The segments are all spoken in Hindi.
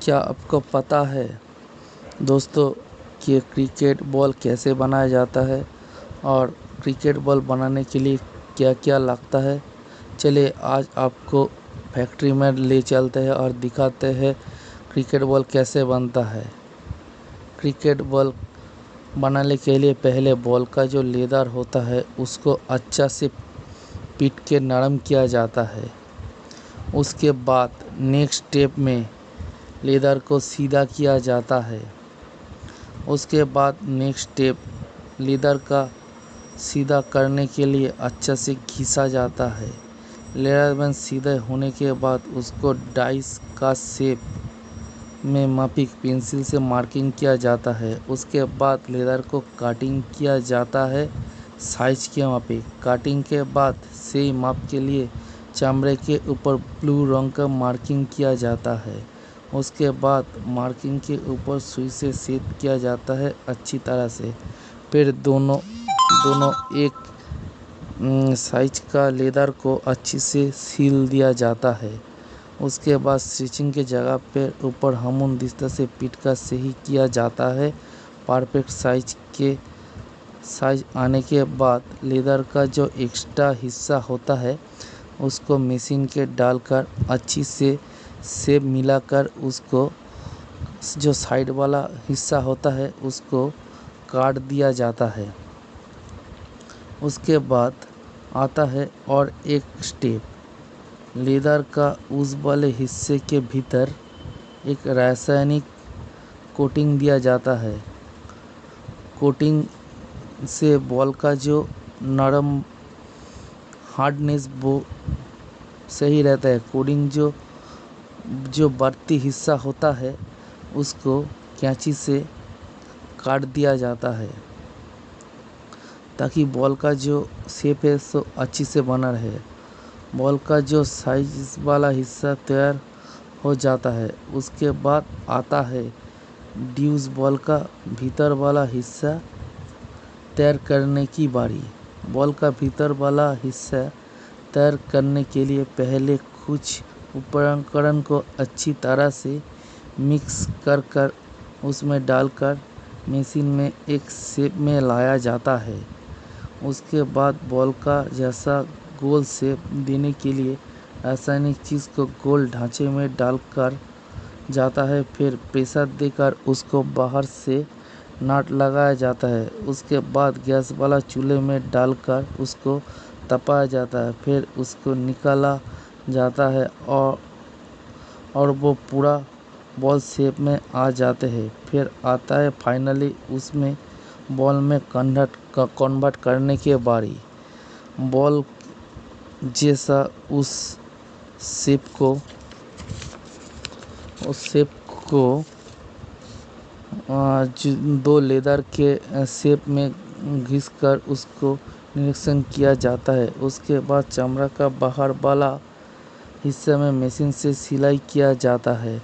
क्या आपको पता है दोस्तों कि क्रिकेट बॉल कैसे बनाया जाता है और क्रिकेट बॉल बनाने के लिए क्या क्या लगता है। चलिए आज आपको फैक्ट्री में ले चलते हैं और दिखाते हैं क्रिकेट बॉल कैसे बनता है। क्रिकेट बॉल बनाने के लिए पहले बॉल का जो लेदर होता है उसको अच्छा से पीट के नरम किया जाता है। उसके बाद नेक्स्ट स्टेप में लेदर को सीधा किया जाता है। उसके बाद नेक्स्ट स्टेप लेदर का सीधा करने के लिए अच्छा से घिसा जाता है। लेदर में सीधे होने के बाद उसको डाइस का शेप में मापिक पेंसिल से मार्किंग किया जाता है। उसके बाद लेदर को कटिंग किया जाता है साइज के मापिक। कटिंग के बाद सही माप के लिए चमड़े के ऊपर ब्लू रंग का मार्किंग किया जाता है। उसके बाद मार्किंग के ऊपर सुई से सेट किया जाता है अच्छी तरह से। फिर दोनों एक साइज का लेदर को अच्छी से सील दिया जाता है। उसके बाद स्टिचिंग के जगह पर ऊपर हमूनदिस्ता से पीट का सही किया जाता है। परफेक्ट साइज आने के बाद लेदर का जो एक्स्ट्रा हिस्सा होता है उसको मशीन के डालकर अच्छी से शेप मिलाकर उसको जो साइड वाला हिस्सा होता है उसको काट दिया जाता है। उसके बाद आता है और एक स्टेप। लेदर का उस वाले हिस्से के भीतर एक रासायनिक कोटिंग दिया जाता है। कोटिंग से बॉल का जो नरम हार्डनेस वो सही रहता है। कोटिंग जो बढ़ती हिस्सा होता है उसको कैंची से काट दिया जाता है ताकि बॉल का जो शेप है सो अच्छी से बना रहे। बॉल का जो साइज वाला हिस्सा तैयार हो जाता है। उसके बाद आता है ड्यूस बॉल का भीतर वाला हिस्सा तैयार करने की बारी। बॉल का भीतर वाला हिस्सा तैयार करने के लिए पहले कुछ उपकरण को अच्छी तरह से मिक्स कर उसमें डालकर मशीन में एक शेप में लाया जाता है। उसके बाद बॉल का जैसा गोल शेप देने के लिए रासायनिक चीज़ को गोल ढांचे में डालकर जाता है। फिर प्रेशर देकर उसको बाहर से नट लगाया जाता है। उसके बाद गैस वाला चूल्हे में डालकर उसको तपाया जाता है। फिर उसको निकाला जाता है और वो पूरा बॉल शेप में आ जाते हैं। फिर आता है फाइनली उसमें बॉल में कन्वर्ट करने के बारी। बॉल जैसा उस शेप को दो लेदर के शेप में घिसकर उसको निरीक्षण किया जाता है। उसके बाद चमड़ा का बाहर वाला हिस्से में मशीन से सिलाई किया जाता है।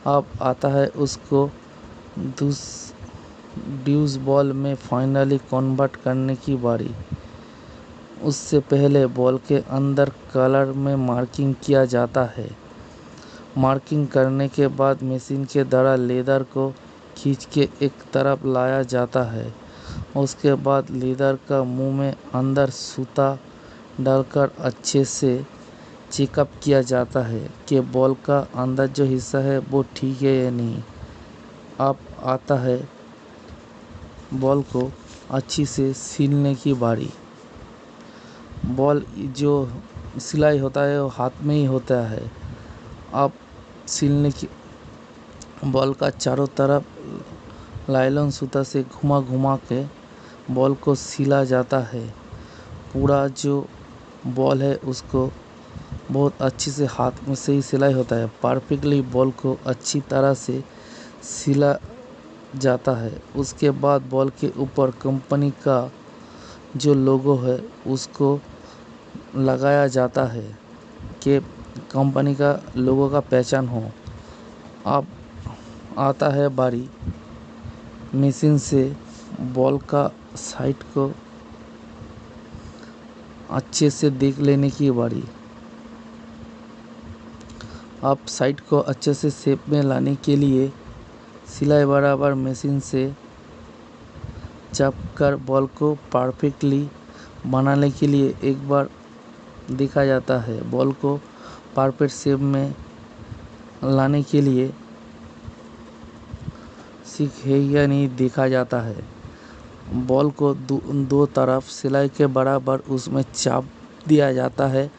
अब आता है उसको ड्यूस बॉल में फाइनली कन्वर्ट करने की बारी। उससे पहले बॉल के अंदर कलर में मार्किंग किया जाता है। मार्किंग करने के बाद मशीन के द्वारा लेदर को खींच के एक तरफ लाया जाता है। उसके बाद लेदर का मुंह में अंदर सूता डालकर अच्छे से चेकअप किया जाता है कि बॉल का अंदर जो हिस्सा है वो ठीक है या नहीं। अब आता है बॉल को अच्छी से सीलने की बारी। बॉल जो सिलाई होता है वो हाथ में ही होता है। अब सीलने की बॉल का चारों तरफ लाइलॉन सूता से घुमा के बॉल को सिला जाता है। पूरा जो बॉल है उसको बहुत अच्छी से हाथ में से ही सिलाई होता है। परफेक्टली बॉल को अच्छी तरह से सिला जाता है। उसके बाद बॉल के ऊपर कंपनी का जो लोगो है उसको लगाया जाता है कि कंपनी का लोगो का पहचान हो। अब आता है बारी मशीन से बॉल का साइड को अच्छे से देख लेने की बारी। आप साइड को अच्छे से शेप में लाने के लिए सिलाई बराबर मशीन से चाप कर बॉल को परफेक्टली बनाने के लिए एक बार देखा जाता है। बॉल को परफेक्ट शेप में लाने के लिए सीख है या नहीं देखा जाता है। बॉल को दो तरफ सिलाई के बराबर उसमें चाप दिया जाता है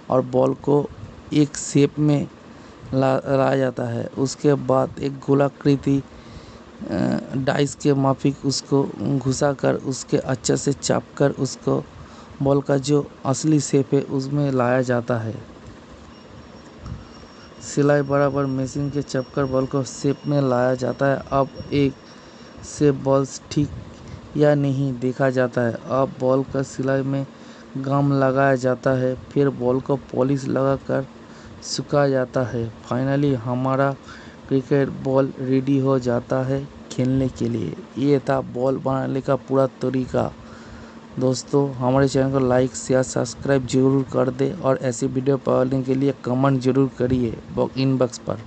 और बॉल को एक शेप में लाया जाता है। उसके बाद एक गोलाकृति डाइस के माफिक उसको घुसाकर उसके अच्छे से चाप कर उसको बॉल का जो असली शेप है उसमें लाया जाता है। सिलाई बराबर मशीन के चापकर बॉल को शेप में लाया जाता है। अब एक से बॉल्स ठीक या नहीं देखा जाता है। अब बॉल का सिलाई में गम लगाया जाता है, फिर बॉल को पॉलिश लगाकर सुखाया जाता है। फाइनली हमारा क्रिकेट बॉल रेडी हो जाता है खेलने के लिए। ये था बॉल बनाने का पूरा तरीका। दोस्तों, हमारे चैनल को लाइक शेयर सब्सक्राइब जरूर कर दें और ऐसी वीडियो पाने के लिए कमेंट जरूर करिए इनबॉक्स पर।